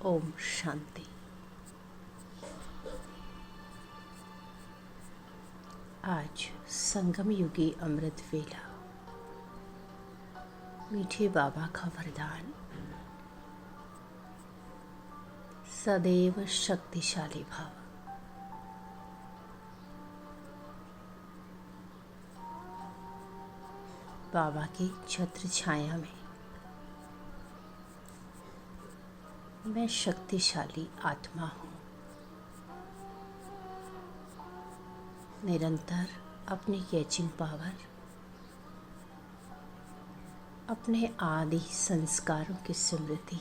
ओम शांति। आज संगम युगी अमृत वेला। मीठे बाबा का वरदान, सदैव शक्तिशाली भाव। बाबा की छत्र छाया में मैं शक्तिशाली आत्मा हूँ। निरंतर अपनी कैचिंग पावर, अपने आदि संस्कारों की स्मृति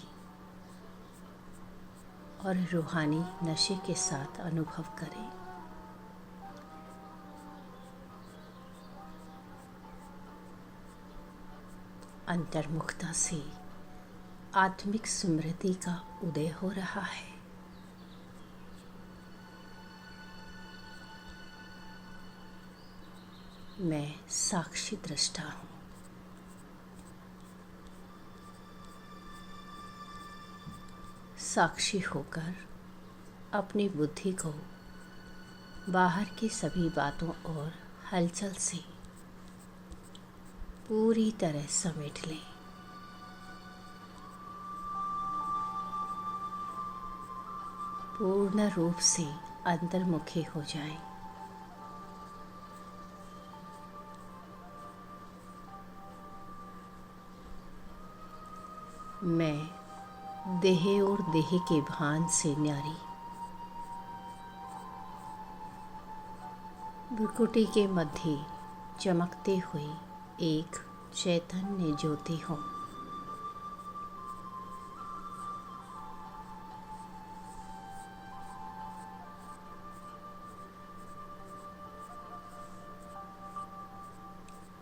और रूहानी नशे के साथ अनुभव करें। अंतर्मुखता से आत्मिक स्मृति का उदय हो रहा है। मैं साक्षी दृष्टा हूँ। साक्षी होकर अपनी बुद्धि को बाहर की सभी बातों और हलचल से पूरी तरह समेट लें। पूर्ण रूप से अंतर्मुखी हो जाएं। मैं देह और देह के भान से न्यारी, भ्रुकुटी के मध्य चमकते हुए एक चैतन्य ज्योति हूँ।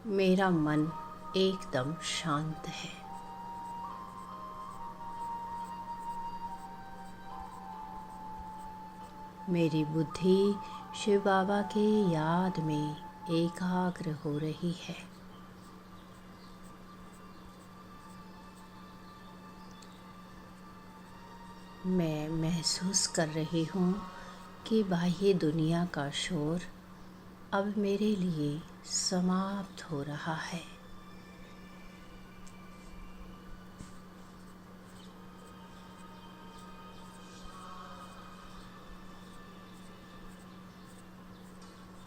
मेरा मन एकदम शांत है। मेरी बुद्धि शिव बाबा के याद में एकाग्र हो रही है। मैं महसूस कर रही हूँ कि बाह्य दुनिया का शोर अब मेरे लिए समाप्त हो रहा है।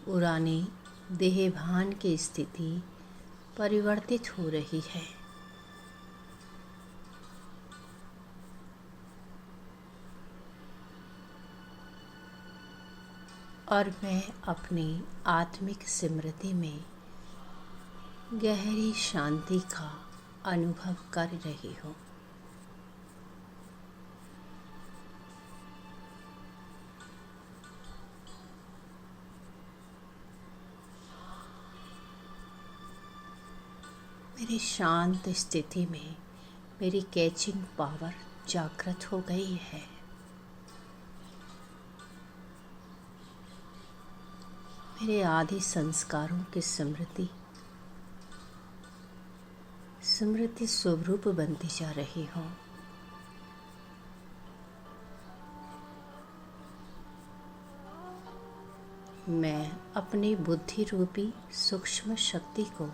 पुरानी देहभान की स्थिति परिवर्तित हो रही है। और मैं अपनी आत्मिक स्मृति में गहरी शांति का अनुभव कर रही हूँ। मेरी शांत स्थिति में मेरी कैचिंग पावर जागृत हो गई है। मेरे आदि संस्कारों की स्मृति स्वरूप बनती जा रही हूँ। मैं अपनी बुद्धि रूपी सूक्ष्म शक्ति को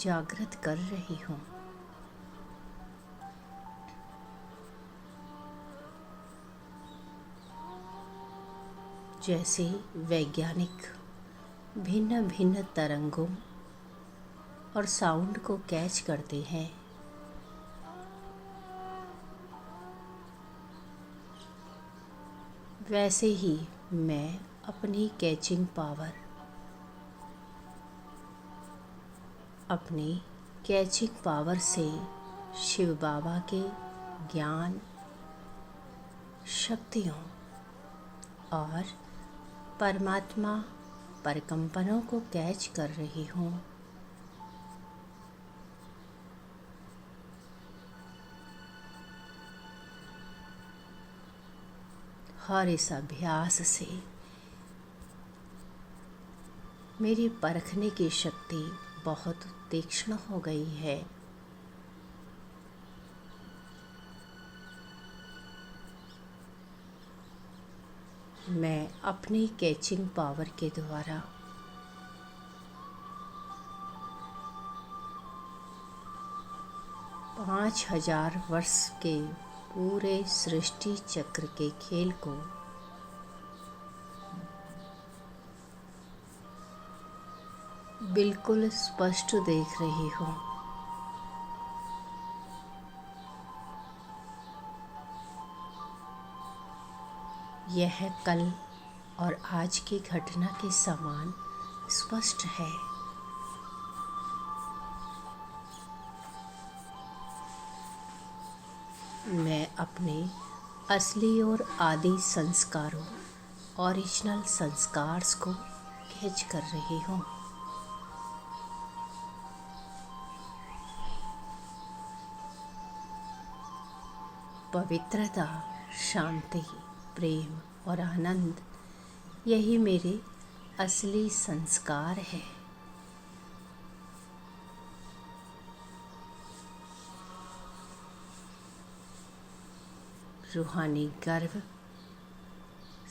जागृत कर रही हूँ। जैसे वैज्ञानिक भिन्न भिन्न तरंगों और साउंड को कैच करते हैं, वैसे ही मैं अपनी कैचिंग पावर, अपनी कैचिंग पावर से शिव बाबा के ज्ञान, शक्तियों और परमात्मा परिकंपनों को कैच कर रही हूँ। और इस अभ्यास से मेरी परखने की शक्ति बहुत तीक्ष्ण हो गई है। मैं अपनी कैचिंग पावर के द्वारा 5000 वर्ष के पूरे सृष्टि चक्र के खेल को बिल्कुल स्पष्ट देख रही हूँ। यह कल और आज की घटना के समान स्पष्ट है। मैं अपने असली और आदि संस्कारों, ओरिजिनल संस्कार्स को कैच कर रही हूँ। पवित्रता, शांति, प्रेम और आनंद, यही मेरे असली संस्कार है। रूहानी गर्व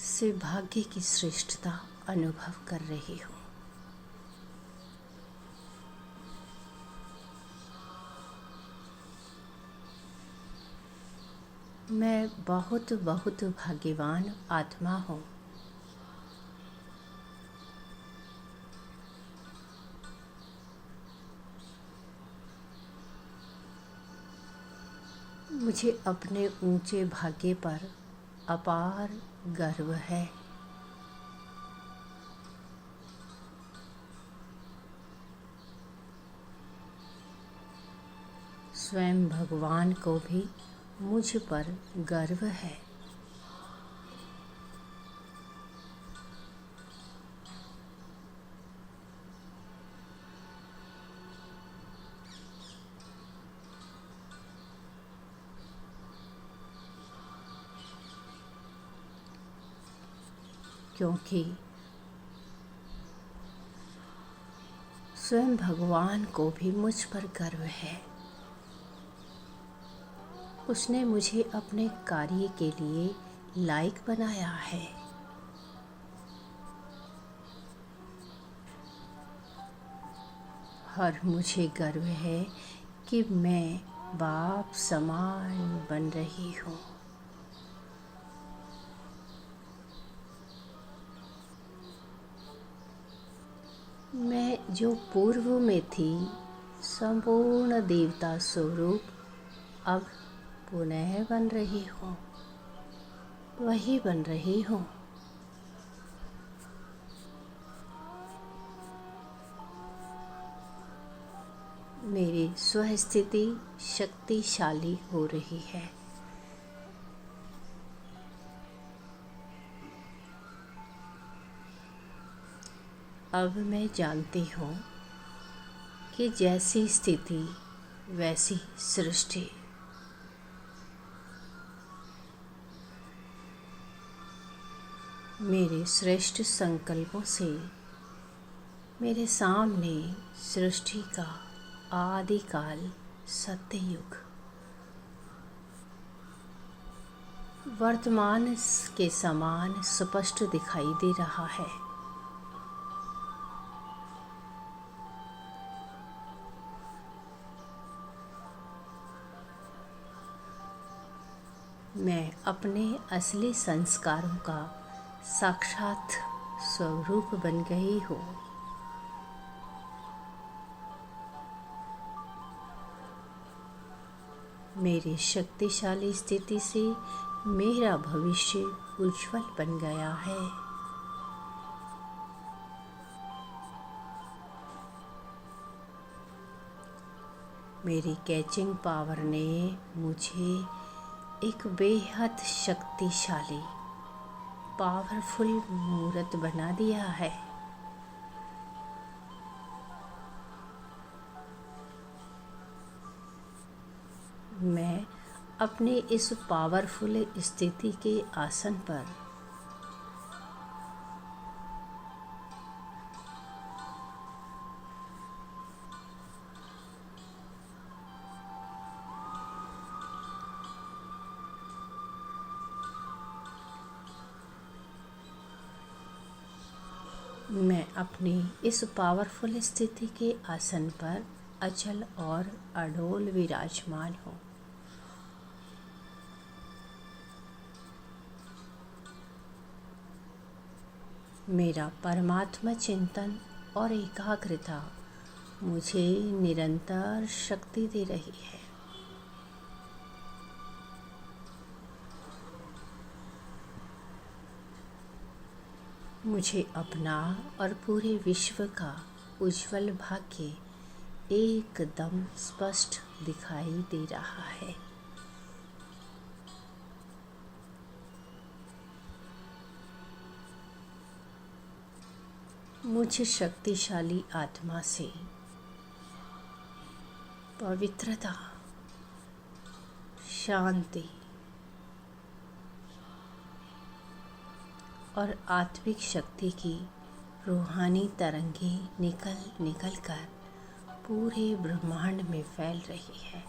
से भाग्य की श्रेष्ठता अनुभव कर रही हूँ। मैं बहुत बहुत भाग्यवान आत्मा हूँ। मुझे अपने ऊंचे भाग्य पर अपार गर्व है। स्वयं भगवान को भी मुझ पर गर्व है। क्योंकि स्वयं भगवान को भी मुझ पर गर्व है। उसने मुझे अपने कार्य के लिए लायक बनाया है। और मुझे गर्व है कि मैं बाप समान बन रही हूँ। मैं जो पूर्व में थी संपूर्ण देवता स्वरूप, अब पुनः बन रही हूँ, वही बन रही हूँ। मेरी स्वस्थिति शक्तिशाली हो रही है। अब मैं जानती हूँ कि जैसी स्थिति वैसी सृष्टि। मेरे श्रेष्ठ संकल्पों से मेरे सामने सृष्टि का आदिकाल सत्ययुग वर्तमान के समान स्पष्ट दिखाई दे रहा है। मैं अपने असली संस्कारों का साक्षात स्वरूप बन गई हूँ। मेरी शक्तिशाली स्थिति से मेरा भविष्य उज्जवल बन गया है। मेरी कैचिंग पावर ने मुझे एक बेहद शक्तिशाली पावरफुल मूर्त बना दिया है। मैं अपने इस पावरफुल स्थिति के आसन पर मैं अपनी इस पावरफुल स्थिति के आसन पर अचल और अडोल विराजमान हूँ। मेरा परमात्मा चिंतन और एकाग्रता मुझे निरंतर शक्ति दे रही है। मुझे अपना और पूरे विश्व का उज्जवल भाग्य एकदम स्पष्ट दिखाई दे रहा है। मुझे शक्तिशाली आत्मा से पवित्रता, शांति और आत्मिक शक्ति की रूहानी तरंगें निकल कर पूरे ब्रह्मांड में फैल रही है।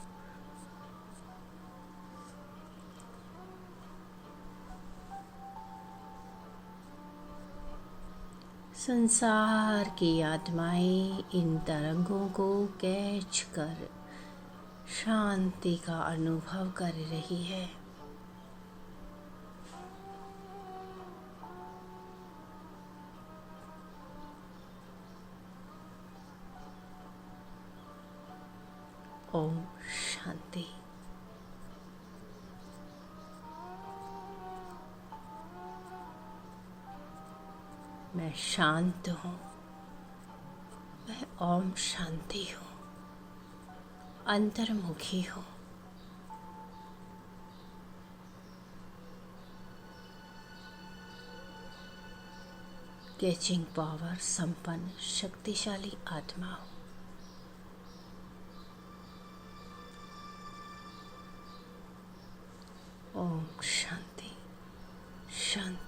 संसार की आत्माएं इन तरंगों को कैच कर शांति का अनुभव कर रही है। ओम शांति। मैं शांत हूँ। मैं ओम शांति हूँ। अंतर्मुखी हूँ। कैचिंग पावर संपन्न शक्तिशाली आत्मा हूँ। ओम शांति शांति।